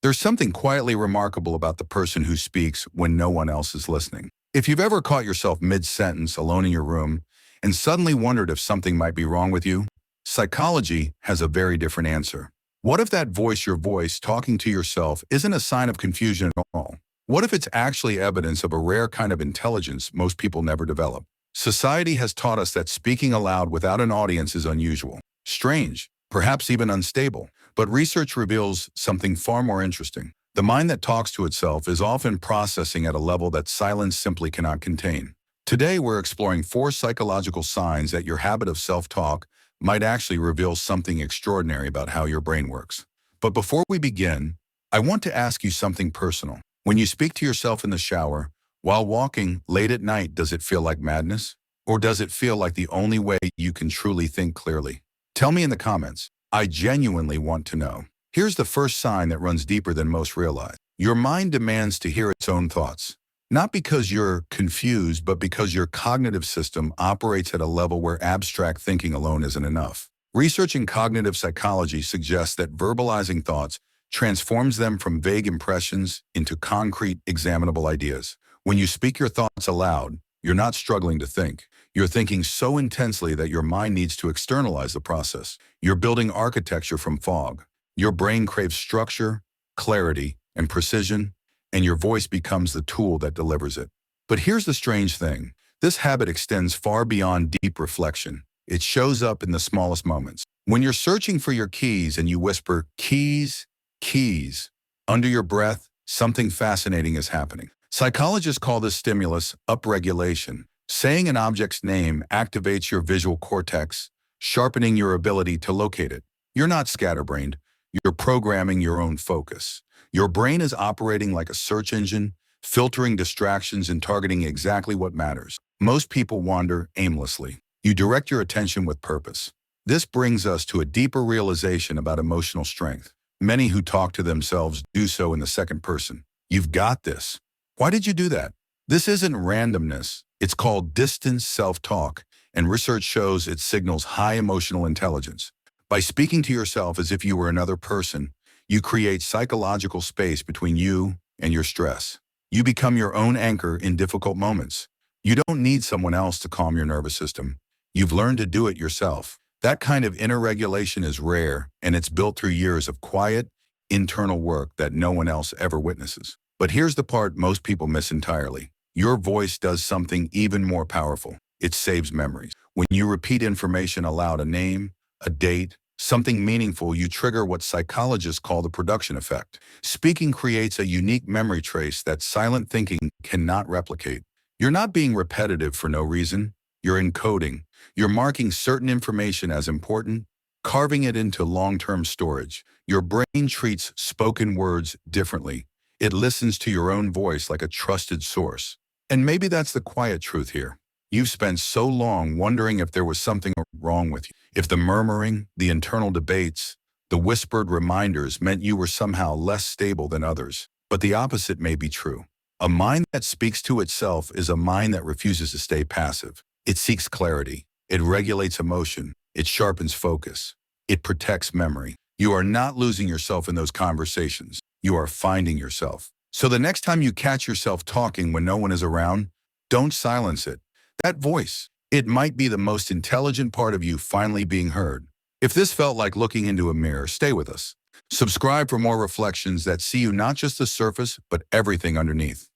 There's something quietly remarkable about the person who speaks when no one else is listening. If you've ever caught yourself mid-sentence alone in your room and suddenly wondered if something might be wrong with you, psychology has a very different answer. What if that voice, your voice, talking to yourself, isn't a sign of confusion at all? What if it's actually evidence of a rare kind of intelligence most people never develop? Society has taught us that speaking aloud without an audience is unusual, strange, perhaps even unstable. But research reveals something far more interesting. The mind that talks to itself is often processing at a level that silence simply cannot contain. Today, we're exploring 4 psychological signs that your habit of self-talk might actually reveal something extraordinary about how your brain works. But before we begin, I want to ask you something personal. When you speak to yourself in the shower, while walking, late at night, does it feel like madness? Or does it feel like the only way you can truly think clearly? Tell me in the comments. I genuinely want to know. Here's the first sign that runs deeper than most realize. Your mind demands to hear its own thoughts. Not because you're confused, but because your cognitive system operates at a level where abstract thinking alone isn't enough. Research in cognitive psychology suggests that verbalizing thoughts transforms them from vague impressions into concrete, examinable ideas. When you speak your thoughts aloud, you're not struggling to think. You're thinking so intensely that your mind needs to externalize the process. You're building architecture from fog. Your brain craves structure, clarity, and precision, and your voice becomes the tool that delivers it. But here's the strange thing. This habit extends far beyond deep reflection. It shows up in the smallest moments. When you're searching for your keys and you whisper, "Keys, keys," under your breath, something fascinating is happening. Psychologists call this stimulus upregulation. Saying an object's name activates your visual cortex, sharpening your ability to locate it. You're not scatterbrained. You're programming your own focus. Your brain is operating like a search engine, filtering distractions and targeting exactly what matters. Most people wander aimlessly. You direct your attention with purpose. This brings us to a deeper realization about emotional strength. Many who talk to themselves do so in the second person. You've got this. Why did you do that? This isn't randomness. It's called distance self-talk, and research shows it signals high emotional intelligence. By speaking to yourself as if you were another person, you create psychological space between you and your stress. You become your own anchor in difficult moments. You don't need someone else to calm your nervous system. You've learned to do it yourself. That kind of inner regulation is rare, and it's built through years of quiet, internal work that no one else ever witnesses. But here's the part most people miss entirely. Your voice does something even more powerful. It saves memories. When you repeat information aloud, a name, a date, something meaningful, you trigger what psychologists call the production effect. Speaking creates a unique memory trace that silent thinking cannot replicate. You're not being repetitive for no reason. You're encoding. You're marking certain information as important, carving it into long-term storage. Your brain treats spoken words differently. It listens to your own voice like a trusted source. And maybe that's the quiet truth here. You've spent so long wondering if there was something wrong with you, if the murmuring, the internal debates, the whispered reminders meant you were somehow less stable than others. But the opposite may be true. A mind that speaks to itself is a mind that refuses to stay passive. It seeks clarity. It regulates emotion. It sharpens focus. It protects memory. You are not losing yourself in those conversations. You are finding yourself. So the next time you catch yourself talking when no one is around, don't silence it. That voice, it might be the most intelligent part of you finally being heard. If this felt like looking into a mirror, stay with us. Subscribe for more reflections that see you not just the surface, but everything underneath.